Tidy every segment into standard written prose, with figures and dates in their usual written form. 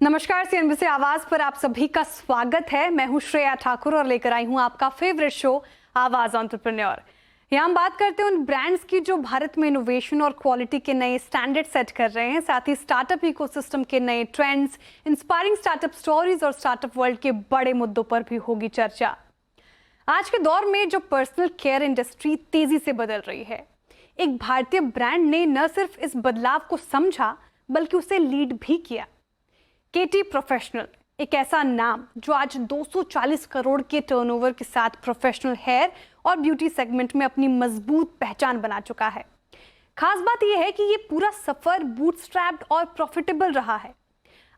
नमस्कार, सीएनबीसी आवाज पर आप सभी का स्वागत है। मैं हूं श्रेया ठाकुर और लेकर आई हूं आपका फेवरेट शो आवाज एंटरप्रेन्योर। यहाँ हम बात करते हैं उन ब्रांड्स की जो भारत में इनोवेशन और क्वालिटी के नए स्टैंडर्ड सेट कर रहे हैं, साथ ही स्टार्टअप इकोसिस्टम के नए ट्रेंड्स, इंस्पायरिंग स्टार्टअप स्टोरीज और स्टार्टअप वर्ल्ड के बड़े मुद्दों पर भी होगी चर्चा। आज के दौर में जो पर्सनल केयर इंडस्ट्री तेजी से बदल रही है, एक भारतीय ब्रांड ने न सिर्फ इस बदलाव को समझा बल्कि उसे लीड भी किया। केटी प्रोफेशनल एक ऐसा नाम जो आज 240 करोड़ के टर्नओवर के साथ प्रोफेशनल हेयर और ब्यूटी सेगमेंट में अपनी मजबूत पहचान बना चुका है। खास बात यह है कि ये पूरा सफर बूटस्ट्रैप्ड और प्रॉफिटेबल रहा है।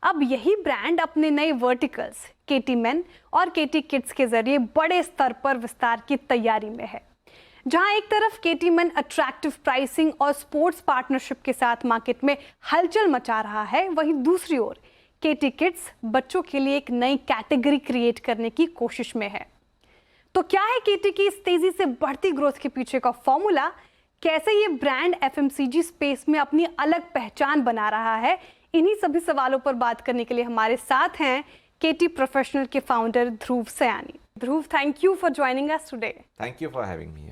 अब यही ब्रांड अपने नए वर्टिकल्स केटी मेन और केटी किड्स के जरिए बड़े स्तर पर विस्तार की तैयारी में है। जहां एक तरफ केटी मेन अट्रैक्टिव प्राइसिंग और स्पोर्ट्स पार्टनरशिप के साथ मार्केट में हलचल मचा रहा है, वहीं दूसरी ओर केटी किड्स बच्चों के लिए एक नई कैटेगरी क्रिएट करने की कोशिश में है। तो क्या है केटी की इस तेजी से बढ़ती ग्रोथ के पीछे का फॉर्मूला? कैसे ये ब्रांड एफएमसीजी स्पेस में अपनी अलग पहचान बना रहा है? इन्हीं सभी सवालों पर बात करने के लिए हमारे साथ हैं केटी प्रोफेशनल के founder Dhruv Sayani. Dhruv, thank you for joining us today. Thank you for having me.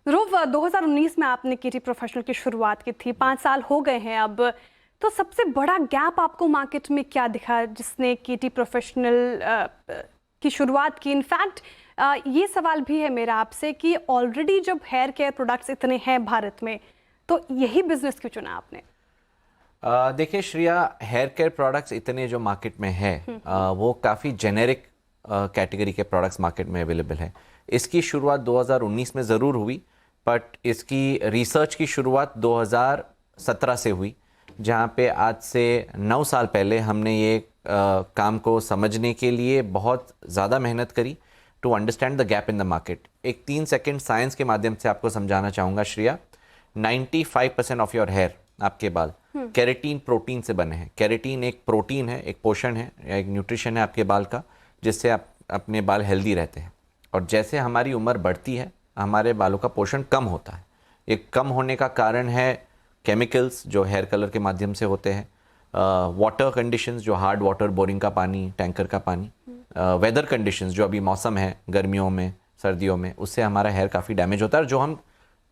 Dhruv, 2019 में आपने केटी प्रोफेशनल की शुरुआत की थी, 5 साल हो गए हैं अब। तो सबसे बड़ा गैप आपको मार्केट में क्या दिखा जिसने केटी प्रोफेशनल की शुरुआत की? इनफैक्ट ये सवाल भी है मेरा आपसे कि ऑलरेडी जब हेयर केयर प्रोडक्ट्स इतने हैं भारत में, तो यही बिजनेस क्यों चुना आपने? देखिए श्रेया, हेयर केयर प्रोडक्ट्स इतने जो मार्केट में है वो काफ़ी जेनेरिक कैटेगरी के प्रोडक्ट्स मार्केट में अवेलेबल है। इसकी शुरुआत 2019 में ज़रूर हुई, बट इसकी रिसर्च की शुरुआत 2017 से हुई, जहाँ पे आज से 9 साल पहले हमने ये काम को समझने के लिए बहुत ज़्यादा मेहनत करी to understand the gap in the market. एक 3 सेकेंड साइंस के माध्यम से आपको समझाना चाहूँगा श्रेया। 95% ऑफ योर हेयर, आपके बाल केराटिन प्रोटीन से बने हैं। केराटिन एक प्रोटीन है, एक पोषण है, एक न्यूट्रिशन है आपके बाल का, जिससे आप अपने बाल हेल्दी रहते हैं। और जैसे हमारी उम्र बढ़ती है, हमारे बालों का पोषण कम होता है। ये कम होने का कारण है केमिकल्स जो हेयर कलर के माध्यम से होते हैं, वाटर कंडीशंस जो हार्ड वाटर, बोरिंग का पानी, टैंकर का पानी, वेदर कंडीशंस जो अभी मौसम है गर्मियों में, सर्दियों में, उससे हमारा हेयर काफ़ी डैमेज होता है। और जो हम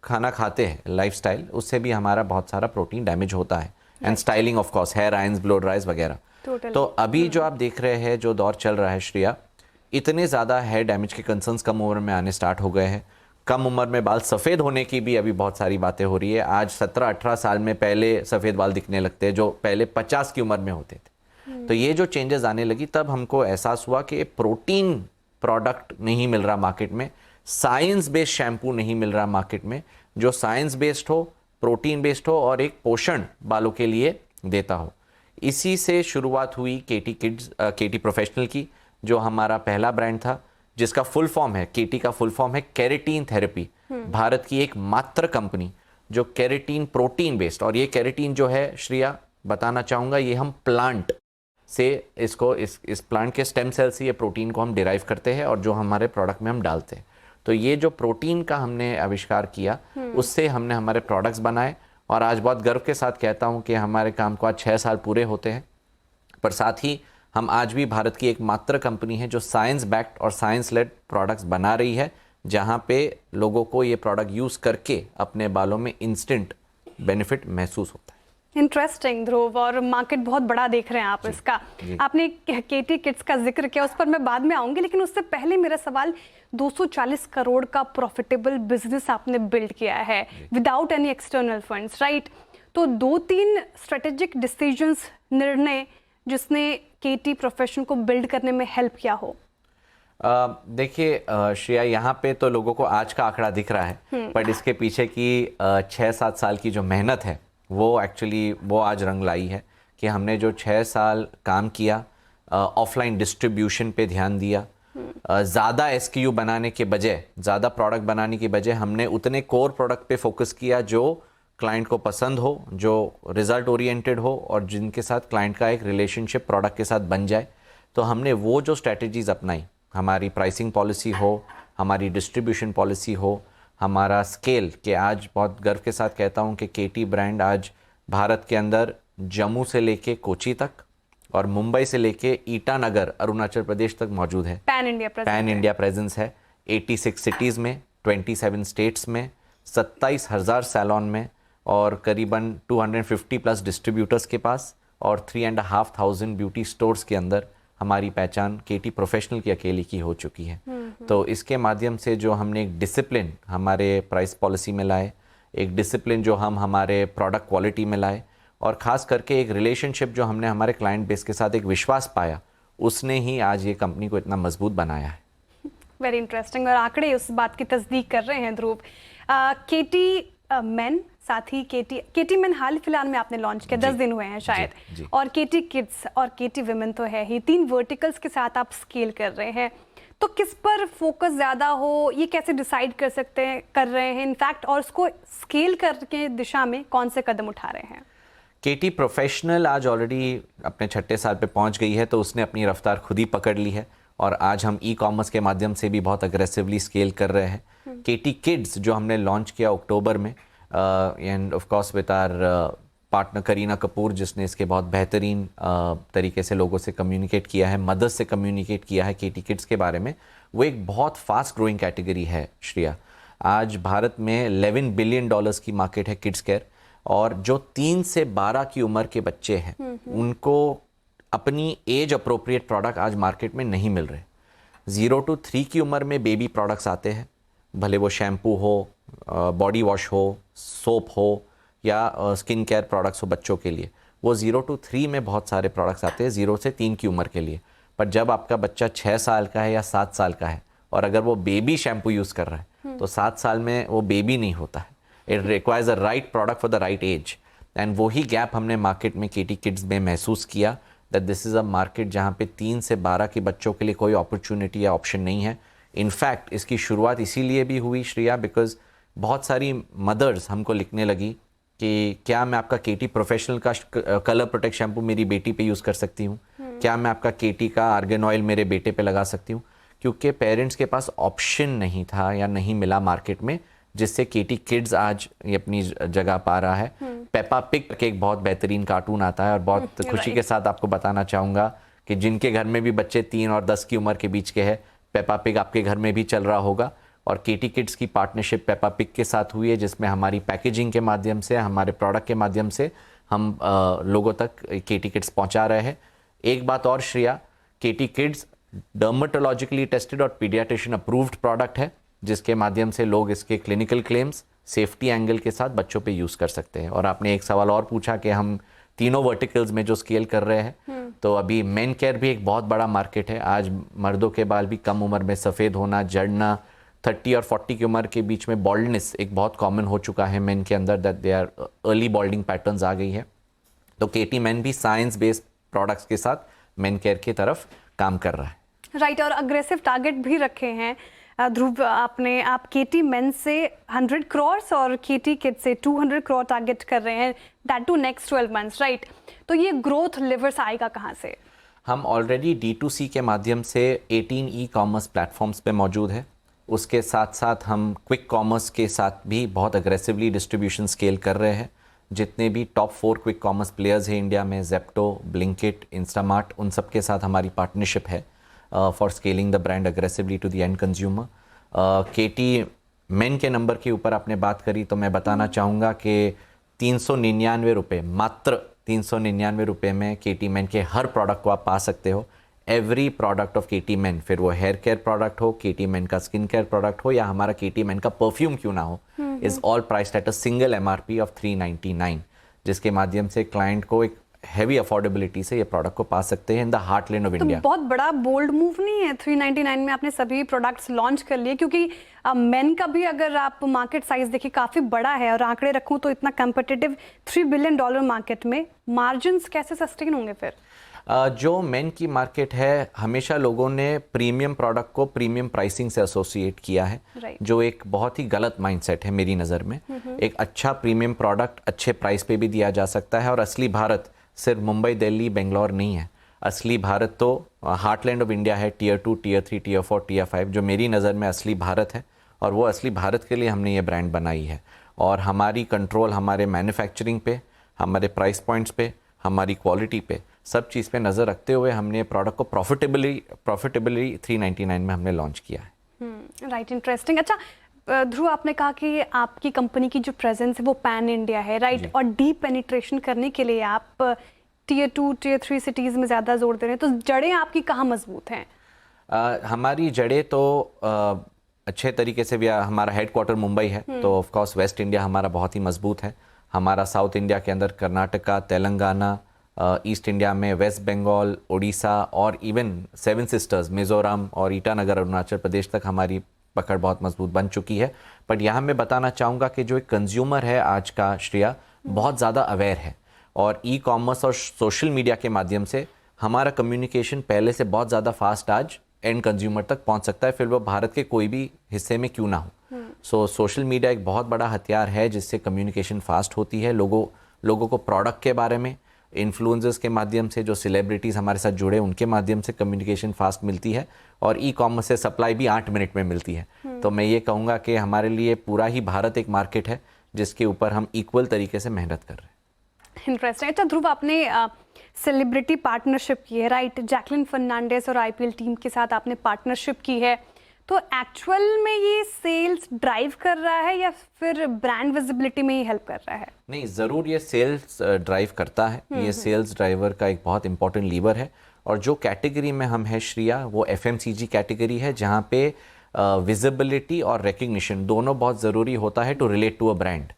खाना खाते हैं, लाइफस्टाइल, उससे भी हमारा बहुत सारा प्रोटीन डैमेज होता है। And styling of course, hair irons, blow dries वगैरह। तो अभी जो आप देख रहे हैं, जो दौर चल रहा है श्रेया, इतने ज़्यादा हेयर डैमेज के कंसर्न्स कम उम्र में आने स्टार्ट हो गए हैं। कम उम्र में बाल सफ़ेद होने की भी अभी बहुत सारी बातें हो रही है। आज 17-18 साल में पहले सफ़ेद बाल दिखने लगते हैं जो पहले 50 की उम्र में होते थे। तो ये जो चेंजेस आने लगी, तब हमको एहसास हुआ कि प्रोटीन प्रोडक्ट नहीं मिल रहा मार्केट में, साइंस बेस्ड शैम्पू नहीं मिल रहा मार्केट में, जो साइंस बेस्ड हो, प्रोटीन बेस्ड हो और एक पोषण बालों के लिए देता हो। इसी से शुरुआत हुई केटी किड्स, केटी प्रोफेशनल की, जो हमारा पहला ब्रांड था, जिसका फुल फॉर्म है, केटी का फुल फॉर्म है केराटिन थेरेपी। भारत की एक मात्र कंपनी जो केराटिन प्रोटीन बेस्ड, और ये केराटिन जो है श्रेया, बताना चाहूँगा, ये हम प्लांट से इसको इस प्लांट के स्टेम सेल से ये प्रोटीन को हम डिराइव करते हैं और जो हमारे प्रोडक्ट में हम डालते हैं। तो ये जो प्रोटीन का हमने आविष्कार किया, उससे हमने हमारे प्रोडक्ट्स बनाए। और आज बहुत गर्व के साथ कहता हूँ कि हमारे काम को आज 6 साल पूरे होते हैं। पर साथ ही हम आज भी भारत की एक मात्र कंपनी है जो साइंस बैक्ड और साइंस लेड प्रोडक्ट्स बना रही है, जहां पे लोगों को ये प्रोडक्ट यूज़ करके अपने बालों में इंस्टेंट बेनिफिट महसूस होता है। इंटरेस्टिंग ध्रुव, और मार्केट बहुत बड़ा देख रहे हैं आप इसका। आपने केटी किड्स का जिक्र किया, उस पर मैं बाद में आऊंगी, लेकिन उससे पहले मेरा सवाल, 240 करोड़ का प्रॉफिटेबल बिजनेस आपने बिल्ड किया है without any external funds, right? तो 2-3 स्ट्रेटेजिक डिसीजंस, निर्णय जिसने केटी प्रोफेशन को बिल्ड करने में हेल्प किया हो। देखिए श्रेया, यहाँ पे तो लोगों को आज का आंकड़ा दिख रहा है, बट इसके पीछे की 6-7 साल की जो मेहनत है, वो एक्चुअली वो आज रंग लाई है। कि हमने जो 6 साल काम किया, ऑफलाइन डिस्ट्रीब्यूशन पे ध्यान दिया, ज़्यादा SKU बनाने के बजाय, ज़्यादा प्रोडक्ट बनाने के बजाय हमने उतने कोर प्रोडक्ट पे फोकस किया जो क्लाइंट को पसंद हो, जो रिजल्ट ओरिएंटेड हो और जिनके साथ क्लाइंट का एक रिलेशनशिप प्रोडक्ट के साथ बन जाए। तो हमने वो जो स्ट्रैटेजीज़ अपनाई, हमारी प्राइसिंग पॉलिसी हो, हमारी डिस्ट्रीब्यूशन पॉलिसी हो, हमारा स्केल, कि आज बहुत गर्व के साथ कहता हूँ कि केटी ब्रांड आज भारत के अंदर जम्मू से लेके कोची तक, और मुंबई से लेके ईटानगर अरुणाचल प्रदेश तक मौजूद है। पैन इंडिया प्रेजेंस है 86 सिटीज़ में, 27 स्टेट्स में, 27,000 सैलून में और करीबन 250 प्लस डिस्ट्रीब्यूटर्स के पास और 3,500 ब्यूटी स्टोर्स के अंदर हमारी पहचान केटी प्रोफेशनल की अकेली की हो चुकी है। तो इसके माध्यम से जो हमने एक डिसिप्लिन हमारे प्राइस पॉलिसी में लाए, एक डिसिप्लिन जो हम हमारे प्रोडक्ट क्वालिटी में लाए और ख़ास करके एक रिलेशनशिप जो हमने हमारे क्लाइंट बेस के साथ एक विश्वास पाया, उसने ही आज ये कंपनी को इतना मजबूत बनाया है। वेरी इंटरेस्टिंग, और आंकड़े उस बात की तस्दीक कर रहे हैं ध्रुव। केटी मेन, साथ ही केटी मेन हाल फिलहाल में आपने लॉन्च किया, 10 दिन हुए हैं शायद, जी। और केटी किड्स और केटी विमेन तो है ही, 3 वर्टिकल्स के साथ आप स्केल कर रहे हैं। तो किस पर फोकस ज़्यादा हो, ये कैसे डिसाइड कर रहे हैं इनफैक्ट, और उसको स्केल करके दिशा में कौन से कदम उठा रहे हैं? केटी प्रोफेशनल आज ऑलरेडी अपने 6ठे साल पे पहुंच गई है, तो उसने अपनी रफ्तार खुद ही पकड़ ली है और आज हम ई कॉमर्स के माध्यम से भी बहुत अग्रेसिवली स्केल कर रहे हैं। केटी किड्स जो हमने लॉन्च किया अक्टूबर में, and of course with our partner Kareena Kapoor, जिसने इसके बहुत बेहतरीन तरीके से लोगों से कम्युनिकेट किया है, मदर्स से कम्युनिकेट किया है केटी किड्स के बारे में। वो एक बहुत फास्ट ग्रोइंग कैटेगरी है श्रेया। आज भारत में $11 बिलियन की मार्केट है किड्स केयर, और जो 3 से 12 की उम्र के बच्चे हैं उनको अपनी एज अप्रोप्रिएट प्रोडक्ट आज मार्केट में नहीं मिल रहे। 0 to 3 की उम्र में बेबी प्रोडक्ट्स आते हैं, भले वो शैम्पू हो, बॉडी वॉश हो, सोप हो या स्किन केयर प्रोडक्ट्स हो बच्चों के लिए। वो 0 to 3 में बहुत सारे प्रोडक्ट्स आते हैं 0 से 3 की उम्र के लिए। पर जब आपका बच्चा 6 साल का है या 7 साल का है और अगर वो बेबी शैम्पू यूज़ कर रहा है तो 7 साल में वो बेबी नहीं होता है। It requires a right product for the right age, and वही गैप हमने मार्केट में केटी किड्स में महसूस किया that this is a market जहाँ पे 3 से 12 के बच्चों के लिए कोई अपॉर्चुनिटी या ऑप्शन नहीं है। इनफैक्ट इसकी शुरुआत इसीलिए भी हुई श्रेया, बिकॉज बहुत सारी मदर्स हमको लिखने लगी कि क्या मैं आपका केटी प्रोफेशनल का कलर प्रोटेक्ट शैम्पू मेरी बेटी पे यूज़ कर सकती हूँ, क्या मैं आपका केटी का आर्गन ऑयल मेरे बेटे पे लगा सकती हूँ, क्योंकि पेरेंट्स के पास ऑप्शन नहीं था या नहीं मिला मार्केट में, जिससे केटी किड्स आज ये अपनी जगह पा रहा है। पेपा पिग के एक बहुत बेहतरीन कार्टून आता है और बहुत खुशी के साथ आपको बताना चाहूँगा कि जिनके घर में भी बच्चे 3 और 10 की उम्र के बीच के हैं, पेपा पिग आपके घर में भी चल रहा होगा। और केटी किड्स की पार्टनरशिप पेपा पिग के साथ हुई है, जिसमें हमारी पैकेजिंग के माध्यम से, हमारे प्रोडक्ट के माध्यम से हम लोगों तक केटी किड्स पहुंचा रहे हैं। एक बात और श्रेया, केटी किड्स डर्मेटोलॉजिकली टेस्टेड और पीडियाट्रिशियन अप्रूव्ड प्रोडक्ट है, जिसके माध्यम से लोग इसके क्लिनिकल क्लेम्स सेफ्टी एंगल के साथ बच्चों पे यूज़ कर सकते हैं। और आपने एक सवाल और पूछा कि हम तीनों वर्टिकल्स में जो स्केल कर रहे हैं, तो अभी मेन केयर भी एक बहुत बड़ा मार्केट है। आज मर्दों के बाल भी कम उम्र में सफ़ेद होना, जड़ना, 30 और 40 की उम्र के बीच में बॉल्डनेस एक बहुत कॉमन हो चुका है मेन के अंदर, that they are early balding patterns आ गई है। तो केटी मेन भी साइंस बेस्ड प्रोडक्ट्स के साथ मेन केयर की तरफ काम कर रहा है। राइट, और अग्रेसिव टारगेट भी रखे हैं ध्रुव आपने। आप केटी मेन से 100 करोड़ और केटी किड्स से 200 करोड़ टारगेट कर रहे हैं, that too next 12 months, right? तो ये ग्रोथ लेवर्स आएगा कहाँ से? हम ऑलरेडी D2C के माध्यम से 18 ई कॉमर्स प्लेटफॉर्म्स पे मौजूद है। उसके साथ साथ हम क्विक कॉमर्स के साथ भी बहुत अग्रेसिवली डिस्ट्रीब्यूशन स्केल कर रहे हैं। जितने भी टॉप 4 क्विक कॉमर्स प्लेयर्स हैं इंडिया में, जेप्टो, ब्लिंकिट, इंस्टामार्ट, उन सब के साथ हमारी पार्टनरशिप है for scaling the brand aggressively to the end consumer. KT men के नंबर के ऊपर आपने बात करी, तो मैं बताना चाहूँगा कि 399 रुपये, मात्र 399 रुपये में केटी मेन के हर प्रोडक्ट को आप पा सकते हो। Every product of KT men, फिर वो हेयर केयर प्रोडक्ट हो, केटी मेन का स्किन केयर प्रोडक्ट हो या हमारा केटी मेन का परफ्यूम क्यों ना हो, is all priced at a single MRP of 399, जिसके माध्यम से क्लाइंट को एक हैवी अफोर्डेबिलिटी से ये प्रोडक्ट को पा सकते हैं in the heartland of India. तो बहुत बड़ा बोल्ड मूव नहीं है 399 में आपने सभी प्रोडक्ट्स लॉन्च कर लिए, क्योंकि मेन का भी अगर आप मार्केट साइज देखिए काफ़ी बड़ा है, और आंकड़े रखूं तो इतना कम्पिटिटिव $3 बिलियन मार्केट में मार्जिन्स कैसे सस्टेन होंगे फिर? जो मेन की मार्केट है, हमेशा लोगों ने प्रीमियम प्रोडक्ट को प्रीमियम प्राइसिंग से एसोसिएट किया है, जो एक बहुत ही गलत माइंडसेट है मेरी नज़र में। एक अच्छा प्रीमियम प्रोडक्ट अच्छे प्राइस पे भी दिया जा सकता है, और असली भारत सिर्फ मुंबई, दिल्ली, बेंगलोर नहीं है। असली भारत तो हार्टलैंड ऑफ इंडिया है, Tier 2, Tier 3, Tier 4, Tier 5, जो मेरी नज़र में असली भारत है। और वो असली भारत के लिए हमने ये ब्रांड बनाई है, और हमारी कंट्रोल हमारे मैन्युफैक्चरिंग पे, हमारे प्राइस पॉइंट्स पे, हमारी क्वालिटी पे सब चीज़ पे नज़र रखते हुए हमने प्रोडक्ट को प्रॉफिटेबली 399 में हमने लॉन्च किया है। Right, interesting. अच्छा ध्रुव, आपने कहा कि आपकी कंपनी की जो प्रेजेंस है वो पैन इंडिया है, राइट, और डीप पेनिट्रेशन करने के लिए आप टियर 2 टियर 3 सिटीज़ में ज़्यादा जोर दे रहे हैं, तो जड़ें आपकी कहाँ मजबूत हैं? हमारी जड़ें तो अच्छे तरीके से भी हमारा हेडक्वार्टर मुंबई है, तो ऑफ कोर्स वेस्ट इंडिया हमारा बहुत ही मजबूत है। हमारा साउथ इंडिया के अंदर कर्नाटका, तेलंगाना, ईस्ट इंडिया में वेस्ट बंगाल, उड़ीसा और इवन सेवन सिस्टर्स मिज़ोरम और ईटानगर अरुणाचल प्रदेश तक हमारी पकड़ बहुत मजबूत बन चुकी है। बट यहाँ मैं बताना चाहूँगा कि जो एक कंज्यूमर है आज का, श्रेया, बहुत ज़्यादा अवेयर है और ई कॉमर्स और सोशल मीडिया के माध्यम से हमारा कम्युनिकेशन पहले से बहुत ज़्यादा फास्ट आज एंड कंज्यूमर तक पहुंच सकता है, फिर वो भारत के कोई भी हिस्से में क्यों ना हो। सो सोशल मीडिया एक बहुत बड़ा हथियार है जिससे कम्युनिकेशन फास्ट होती है। लोगों को प्रोडक्ट के बारे में इन्फ्लुएंसर्स के माध्यम से, जो सेलिब्रिटीज़ हमारे साथ जुड़े उनके माध्यम से कम्युनिकेशन फास्ट मिलती है और ई कॉमर्स से सप्लाई भी 8 मिनट में मिलती है। तो मैं ये कहूँगा कि हमारे लिए पूरा ही भारत एक मार्केट है जिसके ऊपर हम इक्वल तरीके से मेहनत कर रहे हैं। इंटरेस्टिंग। अच्छा ध्रुव, आपने सेलिब्रिटी पार्टनरशिप की है, राइट, जैकलिन फर्नांडिस और आईपीएल टीम के साथ आपने पार्टनरशिप की है, तो एक्चुअल में ये सेल्स ड्राइव कर रहा है या फिर ब्रांड विजिबिलिटी में ही हेल्प कर रहा है? नहीं, ज़रूर ये सेल्स ड्राइव करता है। ये सेल्स ड्राइवर का एक बहुत इंपॉर्टेंट लीवर है और जो कैटेगरी में हम है, श्रिया, वो एफएमसीजी कैटेगरी है जहाँ पे विजिबिलिटी और रिकग्निशन दोनों बहुत ज़रूरी होता है to relate to a brand.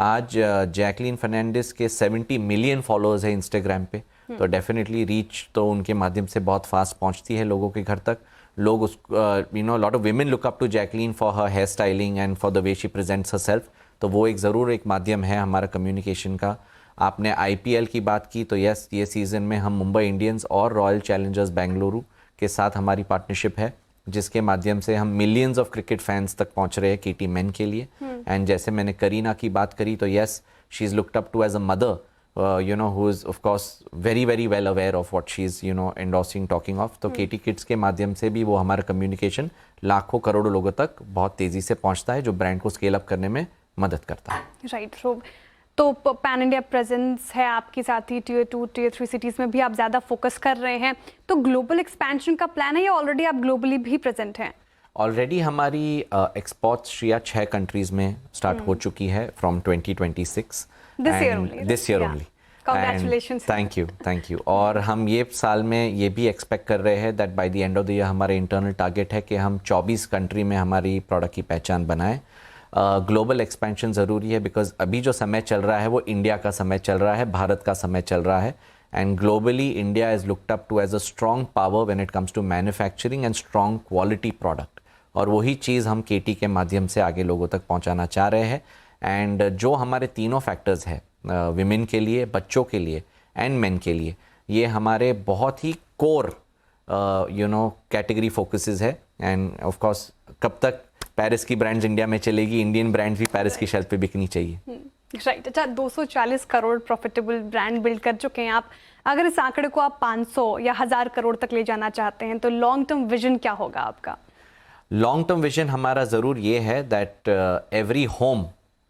आज जैकलिन फर्नांडिस के 70 मिलियन फॉलोअर्स है इंस्टाग्राम पे, तो डेफिनेटली रीच तो उनके माध्यम से बहुत फास्ट पहुंचती है लोगों के घर तक। लोग उस lot of women look up to Jacqueline for her hair styling and for the way she presents herself, तो वो एक ज़रूर एक माध्यम है हमारा कम्युनिकेशन का। आपने आईपीएल की बात की, तो यस, ये सीज़न में हम मुंबई इंडियंस और रॉयल चैलेंजर्स बेंगलुरु के साथ हमारी पार्टनरशिप है जिसके माध्यम से हम मिलियंस ऑफ क्रिकेट फैंस तक पहुंच रहे हैं केटी मेन के लिए। एंड जैसे मैंने करीना की बात करी, तो yes, she is looked up to as a mother, who is of course very very well aware of what she's endorsing, talking of। तो केटी किड्स के माध्यम से भी वो हमारा कम्युनिकेशन लाखों करोड़ों लोगों तक बहुत तेज़ी से पहुंचता है जो ब्रांड को स्केल अप करने में मदद करता है। राइट, तो पैन इंडिया प्रेजेंस है आपकी, साथ ही टियर 2 टियर 3 सिटीज़ में भी आप ज़्यादा फोकस कर रहे हैं, तो ग्लोबल एक्सपेंशन का प्लान है या ऑलरेडी आप ग्लोबली भी प्रेजेंट हैं? ऑलरेडी हमारी एक्सपोर्ट्स, श्रिया, 6 कंट्रीज़ में स्टार्ट हो चुकी है from 2026 this year only. Congratulations. Thank you. और हम ये साल में ये भी एक्सपेक्ट कर रहे हैं that by the end of the year हमारा इंटरनल टारगेट है कि हम 24 कंट्री में हमारी प्रोडक्ट की पहचान बनाएं। ग्लोबल एक्सपेंशन ज़रूरी है बिकॉज अभी जो समय चल रहा है वो इंडिया का समय चल रहा है, भारत का समय चल रहा है, and globally India is looked up to as a strong power when it comes to manufacturing and strong quality product, और वही चीज़ हम केटी के माध्यम से आगे लोगों तक पहुंचाना चाह रहे हैं। एंड जो हमारे तीनों फैक्टर्स है, विमेन के लिए, बच्चों के लिए एंड मेन के लिए, ये हमारे बहुत ही कोर कैटेगरी फोकसेस है। एंड ऑफ कोर्स कब तक पेरिस की ब्रांड्स इंडिया में चलेगी, इंडियन ब्रांड्स भी पेरिस की शेल्फ पे बिकनी चाहिए। राइट। अच्छा, 240 करोड़ प्रॉफिटेबल ब्रांड बिल्ड कर चुके हैं आप, अगर इस आंकड़े को आप 500 या 1000 करोड़ तक ले जाना चाहते हैं तो लॉन्ग टर्म विजन क्या होगा आपका? लॉन्ग टर्म विजन हमारा ज़रूर ये है दैट एवरी होम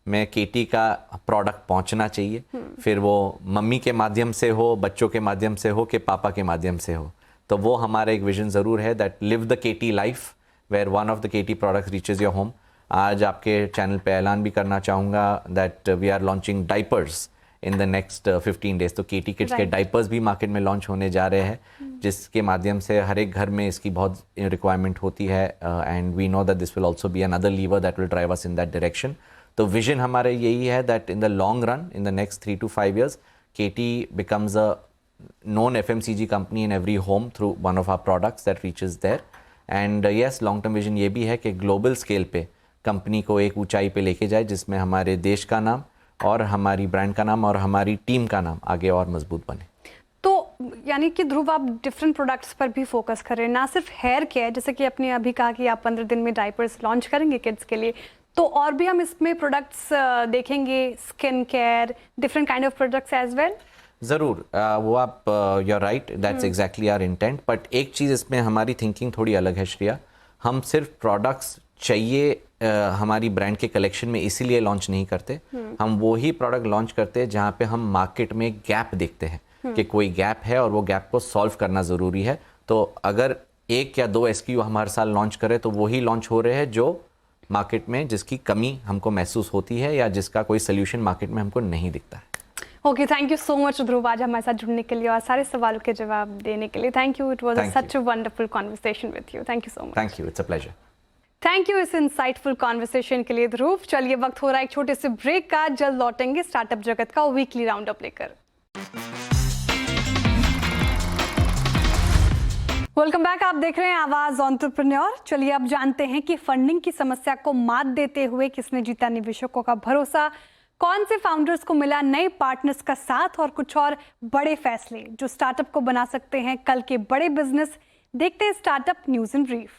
में केटी का प्रोडक्ट पहुंचना चाहिए, फिर वो मम्मी के माध्यम से हो, बच्चों के माध्यम से हो, कि पापा के माध्यम से हो। तो वो हमारा एक विजन ज़रूर है that live the KT life where one of the KT product reaches your home. आज आपके चैनल पे ऐलान भी करना चाहूँगा that we are launching diapers in the next 15 days. तो केटी किड्स के डाइपर्स भी मार्केट में लॉन्च होने जा रहे हैं जिसके माध्यम से हर एक घर में इसकी बहुत रिक्वायरमेंट होती है, and we know that this will also be another lever that will drive us in that direction. तो विजन हमारे यही है that in the long run, in the next 3 to 5 years, KT becomes a known FMCG company in every home through one of our products that reaches there. And yes, long term vision ये भी है कि global scale पे company को एक ऊंचाई पे लेके जाए जिसमें हमारे देश का नाम और हमारी ब्रांड का नाम और हमारी टीम का नाम आगे और मजबूत बने। तो यानी कि ध्रुव, आप डिफरेंट प्रोडक्ट्स पर भी फोकस कर रहे हैं, ना सिर्फ हेयर केयर, जैसे कि आपने अभी कहा कि आप 15 दिन में डाइपर्स लॉन्च करेंगे किड्स के लिए, तो और भी हम इसमें प्रोडक्ट्स देखेंगे, skin care, different kind of products as well? ज़रूर, वो आप you are right, that's exactly our intent. But एक चीज़ इसमें हमारी थिंकिंग थोड़ी अलग है श्रेया, हम सिर्फ प्रोडक्ट्स चाहिए हमारी ब्रांड के कलेक्शन में इसीलिए लॉन्च नहीं करते, हम वो ही प्रोडक्ट लॉन्च करते हैं जहाँ पे हम मार्केट में गैप देखते हैं। कि कोई गैप है और वो गैप को सॉल्व करना ज़रूरी है। तो अगर 1 या 2 SKU हम हर साल लॉन्च करें तो वही लॉन्च हो रहे हैं जो मार्केट में जिसकी कमी हमको महसूस होती है या जिसका कोई सोल्यूशन मार्केट में हमको नहीं दिखता है। Okay, thank you so much Dhruv आज हमारे साथ जुड़ने के लिए और सारे सवालों के जवाब देने के लिए। Thank you, it was such a wonderful conversation with you. Thank you so much. Thank you, it's a pleasure. Thank you इस इंसाइटफुल कॉन्वर्सेशन के लिए ध्रुव। चलिए वक्त हो रहा है एक छोटे से ब्रेक का, जल्द लौटेंगे स्टार्टअप जगत का वीकली राउंड अप लेकर। वेलकम बैक, आप देख रहे हैं आवाज एंटरप्रेन्योर। चलिए अब जानते हैं कि फंडिंग की समस्या को मात देते हुए किसने जीता निवेशकों का भरोसा, कौन से फाउंडर्स को मिला नए पार्टनर्स का साथ और कुछ और बड़े फैसले जो स्टार्टअप को बना सकते हैं कल के बड़े बिजनेस। देखते हैं startup news in brief.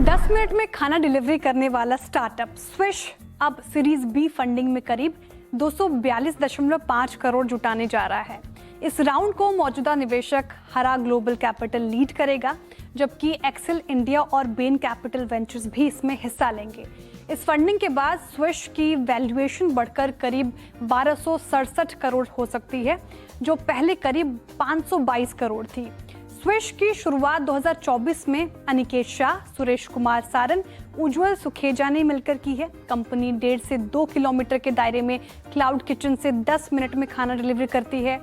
10 minute में खाना डिलीवरी करने वाला स्टार्टअप स्विश अब सीरीज बी फंडिंग में करीब 242.5 करोड़ जुटाने जा रहा है। इस राउंड को मौजूदा निवेशक हरा ग्लोबल कैपिटल लीड करेगा, जबकि एक्सेल इंडिया और बेन कैपिटल वेंचर्स भी इसमें हिस्सा लेंगे। इस फंडिंग के बाद स्विश की वैल्यूएशन बढ़कर करीब 1267 करोड़ हो सकती है, जो पहले करीब 522 करोड़ थी। स्विश की शुरुआत 2024 में अनिकेत शाह, सुरेश कुमार सारन, उज्ज्वल सुखेजा ने मिलकर की है। कंपनी 1.5 से 2 किलोमीटर के दायरे में क्लाउड किचन से 10 मिनट में खाना डिलीवरी करती है।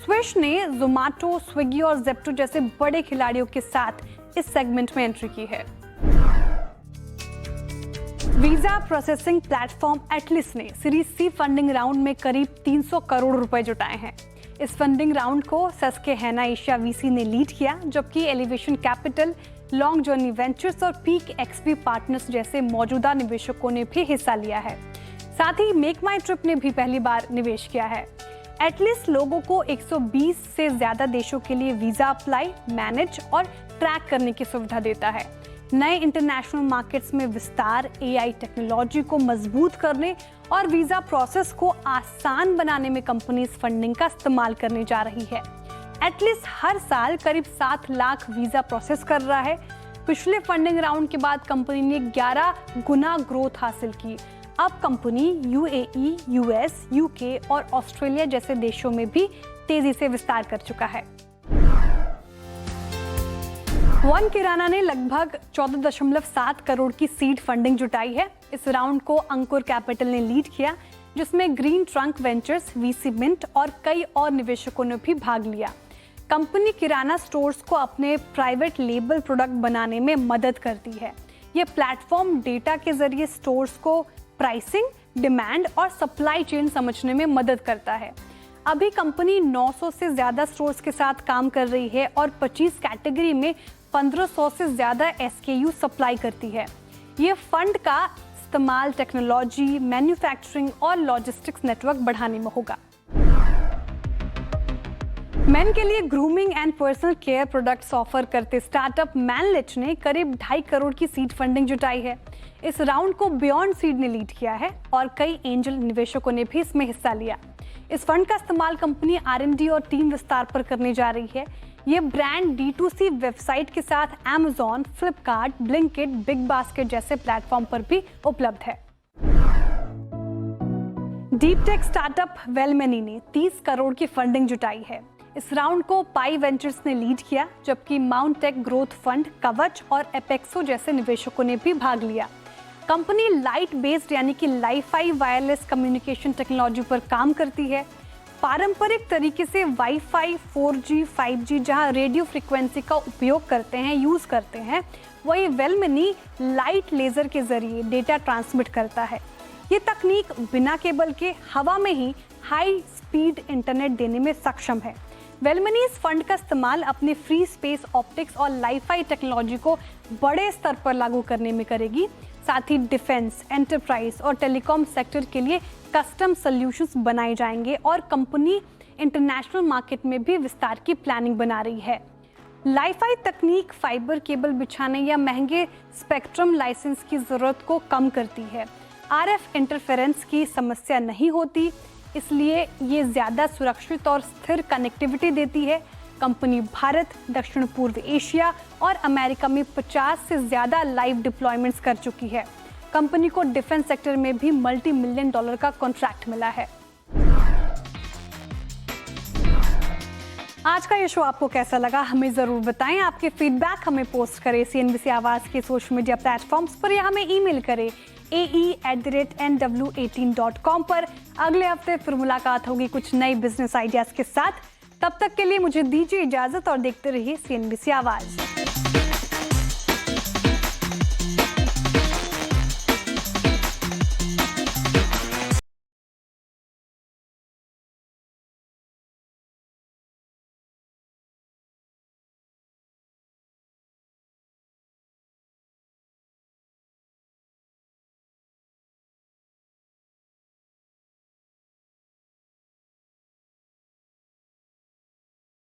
स्विश ने जोमैटो, स्विगी और जेप्टो जैसे बड़े खिलाड़ियों के साथ इस सेगमेंट में एंट्री की है। वीजा प्रोसेसिंग प्लेटफॉर्म एटलिस ने सीरीज सी फंडिंग राउंड में करीब 300 करोड़ रुपए जुटाए हैं। इस फंडिंग राउंड को सस्केहना एशिया वीसी ने लीड किया, जबकि elevation capital, long journey ventures और पीक एक्सपी पार्टनर्स जैसे मौजूदा निवेशकों ने भी हिस्सा लिया है। साथ ही मेक माई ट्रिप ने भी पहली बार निवेश किया है। एटलिस्ट लोगों को 120 से ज्यादा देशों के लिए वीजा अप्लाई, मैनेज और ट्रैक करने की सुविधा देता है। नए इंटरनेशनल मार्केट्स में विस्तार, एआई टेक्नोलॉजी को मजबूत करने और वीजा प्रोसेस को आसान बनाने में कंपनी इस फंडिंग का इस्तेमाल करने जा रही है। एटलिस्ट हर साल करीब 7 लाख वीजा प्रोसेस कर रहा है। पिछले फंडिंग राउंड के बाद कंपनी ने 11 गुना ग्रोथ हासिल की। अब कंपनी यूएई, यूएस, यूके और ऑस्ट्रेलिया जैसे देशों में भी तेजी से विस्तार कर चुका है। वन किराना ने लगभग 14.7 करोड़ की सीड फंडिंग जुटाई है। इस राउंड को अंकुर कैपिटल ने लीड किया, जिसमें Green Trunk Ventures, VC Mint और कई और निवेशकों ने भी भाग लिया। कंपनी किराना स्टोर्स को अपने प्राइवेट लेबल प्रोडक्ट बनाने में मदद करती है। यह प्लेटफॉर्म डेटा के जरिए स्टोर्स को प्राइसिंग, डिमांड और सप्लाई चेन समझने में मदद करता है। अभी कंपनी 900 से ज्यादा स्टोर्स के साथ काम कर रही है और 25 कैटेगरी में 1500 से ज्यादा SKU सप्लाई करती है। ये फंड का इस्तेमाल टेक्नोलॉजी, मैन्युफैक्चरिंग और लॉजिस्टिक्स नेटवर्क बढ़ाने में होगा। मेन के लिए grooming and personal care products offer करते स्टार्टअप मैनलिच ने करीब 2.5 करोड़ की सीड फंडिंग जुटाई है। इस राउंड को बियॉन्ड सीड ने लीड किया है और कई एंजल निवेशकों ने भी इसमें हिस्सा लिया। इस फंड का इस्तेमाल कंपनी R&D और टीम विस्तार पर करने जा रही है। ये ब्रांड D2C वेबसाइट के साथ Amazon, Flipkart, Blinkit, big basket जैसे प्लेटफॉर्म पर भी उपलब्ध है। डीप टेक स्टार्टअप वेलमेनी ने 30 करोड़ की फंडिंग जुटाई है। इस राउंड को पाई वेंचर्स ने लीड किया, जबकि माउंट टेक ग्रोथ फंड, कवच और एपेक्सो जैसे निवेशकों ने भी भाग लिया। कंपनी लाइट बेस्ड यानी कि लाईफाई वायरलेस कम्युनिकेशन टेक्नोलॉजी पर काम करती है। पारंपरिक तरीके से वाईफाई, 4G, 5G जहां रेडियो फ्रीक्वेंसी का उपयोग यूज करते हैं, वही वेलमेनी लाइट लेजर के जरिए डेटा ट्रांसमिट करता है। ये तकनीक बिना केबल के हवा में ही हाई स्पीड इंटरनेट देने में सक्षम है। वेलमेनी इस फंड का इस्तेमाल अपने फ्री स्पेस ऑप्टिक्स और लाईफाई टेक्नोलॉजी को बड़े स्तर पर लागू करने में करेगी। साथ ही डिफेंस, एंटरप्राइज और टेलीकॉम सेक्टर के लिए कस्टम सॉल्यूशंस बनाए जाएंगे और कंपनी इंटरनेशनल मार्केट में भी विस्तार की प्लानिंग बना रही है। लाईफाई तकनीक फाइबर केबल बिछाने या महंगे स्पेक्ट्रम लाइसेंस की जरूरत को कम करती है। RF इंटरफेरेंस की समस्या नहीं होती, इसलिए ये ज़्यादा सुरक्षित और स्थिर कनेक्टिविटी देती है। कंपनी भारत, दक्षिण पूर्व एशिया और अमेरिका में 50 से ज़्यादा लाइव डिप्लॉयमेंट्स कर चुकी है। कंपनी को डिफेंस सेक्टर में भी $multi-million का कॉन्ट्रैक्ट मिला है। आज का ये शो आपको कैसा लगा हमें जरूर बताएं। आपके फीडबैक हमें पोस्ट करें CNBC आवाज के सोशल मीडिया प्लेटफॉर्म्स पर या हमें ईमेल करें ae@nw18.com पर। अगले हफ्ते फिर मुलाकात होगी कुछ नए बिजनेस आइडियाज के साथ। तब तक के लिए मुझे दीजिए इजाजत और देखते रहिए CNBC आवाज।